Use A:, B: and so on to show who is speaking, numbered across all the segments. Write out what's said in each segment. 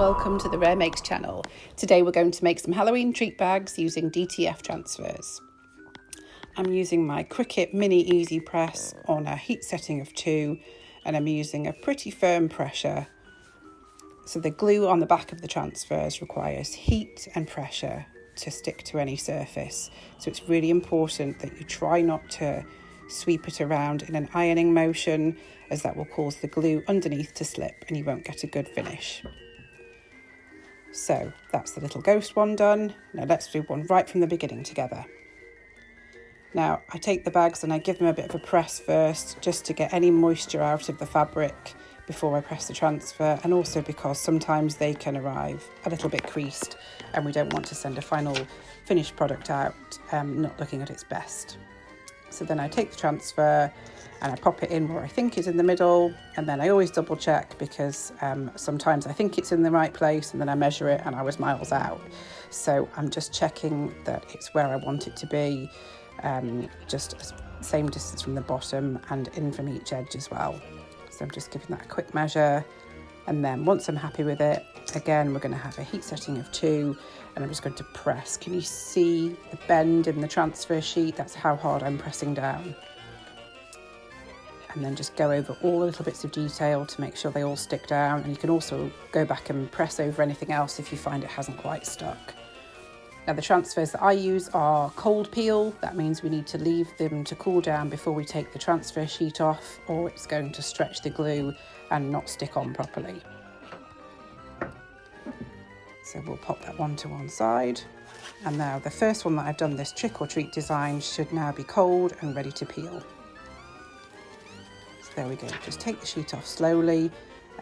A: welcome to the Rare Makes channel. Today we're going to make some Halloween treat bags using DTF transfers. I'm using my Cricut Mini Easy Press on a heat setting of 2 and I'm using a pretty firm pressure. So the glue on the back of the transfers requires heat and pressure to stick to any surface. So it's really important that you try not to sweep it around in an ironing motion, as that will cause the glue underneath to slip and you won't get a good finish. So that's the little ghost one done. Now let's do one right from the beginning together. Now I take the bags and I give them a bit of a press first, just to get any moisture out of the fabric before I press the transfer, and also because sometimes they can arrive a little bit creased and we don't want to send a final finished product out not looking at its best. So then I take the transfer and I pop it in where I think is in the middle, and then I always double check because sometimes I think it's in the right place and then I measure it and I was miles out. So I'm just checking that it's where I want it to be, just same distance from the bottom and in from each edge as well. So I'm just giving that a quick measure, and then once I'm happy with it, again we're going to have a heat setting of 2 and I'm just going to press. Can you see the bend in the transfer sheet? That's how hard I'm pressing down. And then just go over all the little bits of detail to make sure they all stick down, and you can also go back and press over anything else if you find it hasn't quite stuck. Now the transfers that I use are cold peel. That means we need to leave them to cool down before we take the transfer sheet off, or it's going to stretch the glue and not stick on properly. So we'll pop that one to one side. And now the first one that I've done, this trick or treat design, should now be cold and ready to peel. There we go, just take the sheet off slowly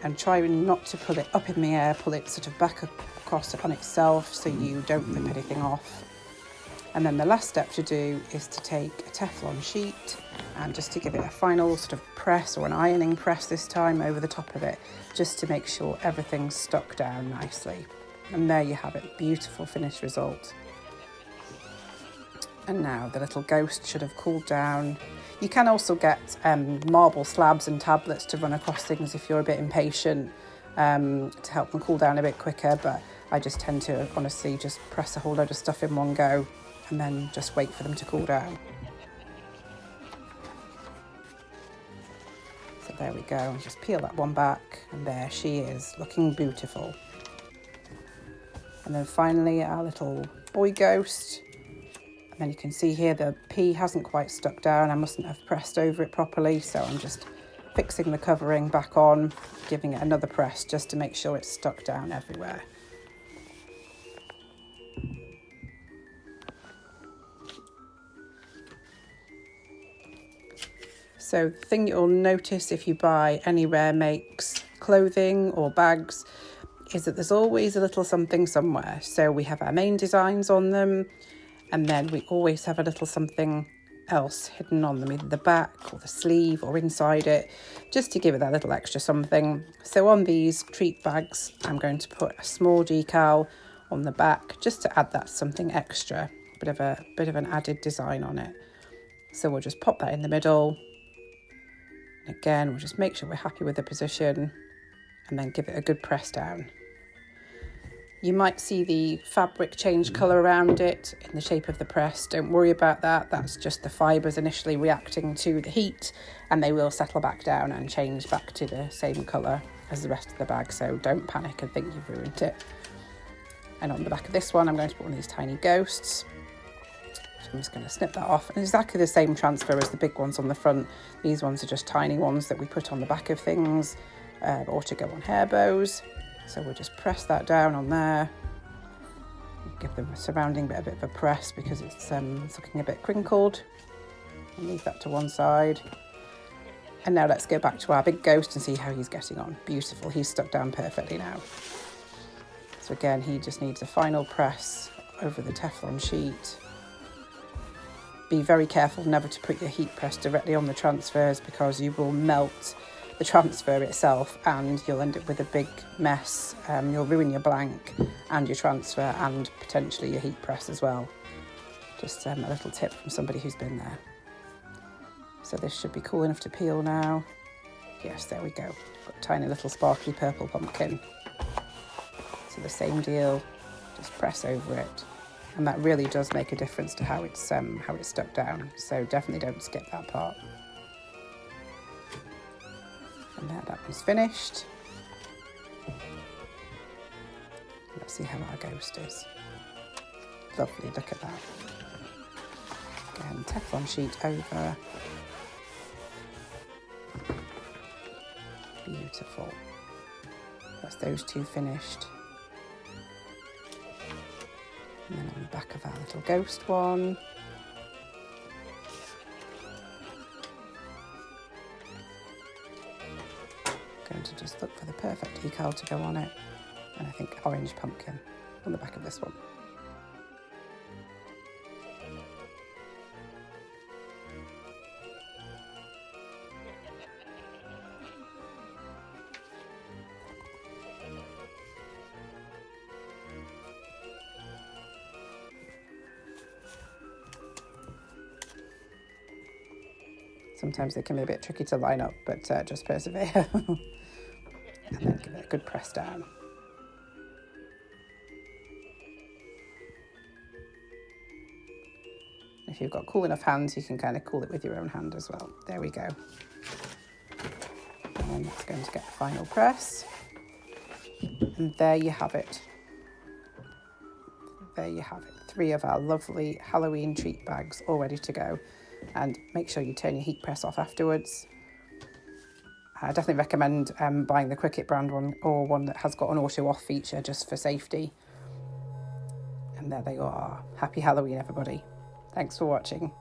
A: and try not to pull it up in the air, pull it sort of back across on itself so you don't rip anything off. And then the last step to do is to take a Teflon sheet and just to give it a final sort of press, or an ironing press this time, over the top of it, just to make sure everything's stuck down nicely. And there you have it, beautiful finished result. And now the little ghost should have cooled down. You can also get marble slabs and tablets to run across things if you're a bit impatient, to help them cool down a bit quicker, but I just tend to honestly just press a whole load of stuff in one go and then just wait for them to cool down. So there we go, just peel that one back and there she is, looking beautiful. And then finally our little boy ghost. And you can see here the P hasn't quite stuck down. I mustn't have pressed over it properly, so I'm just fixing the covering back on, giving it another press just to make sure it's stuck down everywhere. So the thing you'll notice if you buy any Rare Makes clothing or bags is that there's always a little something somewhere. So we have our main designs on them, and then we always have a little something else hidden on them, either the back or the sleeve or inside it, just to give it that little extra something. So on these treat bags, I'm going to put a small decal on the back just to add that something extra, bit of an added design on it. So we'll just pop that in the middle. And again, we'll just make sure we're happy with the position and then give it a good press down. You might see the fabric change colour around it in the shape of the press. Don't worry about that. That's just the fibres initially reacting to the heat, and they will settle back down and change back to the same colour as the rest of the bag. So don't panic and think you've ruined it. And on the back of this one, I'm going to put one of these tiny ghosts. So I'm just going to snip that off. And exactly the same transfer as the big ones on the front. These ones are just tiny ones that we put on the back of things, or to go on hair bows. So we'll just press that down on there, give the surrounding bit a bit of a press because it's looking a bit crinkled, and leave that to one side. And now let's go back to our big ghost and see how he's getting on. Beautiful, he's stuck down perfectly now. So again, he just needs a final press over the Teflon sheet. Be very careful never to put your heat press directly on the transfers because you will melt the transfer itself and you'll end up with a big mess. You'll ruin your blank and your transfer and potentially your heat press as well. Just a little tip from somebody who's been there. So this should be cool enough to peel now. Yes, there we go. Got a tiny little sparkly purple pumpkin. So the same deal, just press over it. And that really does make a difference to how it's stuck down. So definitely don't skip that part. And there, that one's finished. Let's see how our ghost is. Lovely, look at that. Again, Teflon sheet over. Beautiful. That's those two finished. And then on the back of our little ghost one. Going to just look for the perfect decal to go on it. And I think orange pumpkin on the back of this one. Sometimes they can be a bit tricky to line up, but just persevere. And then give it a good press down. If you've got cool enough hands, you can kind of cool it with your own hand as well. There we go. And that's going to get the final press. And there you have it. There you have it. 3 of our lovely Halloween treat bags all ready to go. And make sure you turn your heat press off afterwards. I definitely recommend buying the Cricut brand one, or one that has got an auto off feature just for safety. And there they are. Happy Halloween, everybody. Thanks for watching.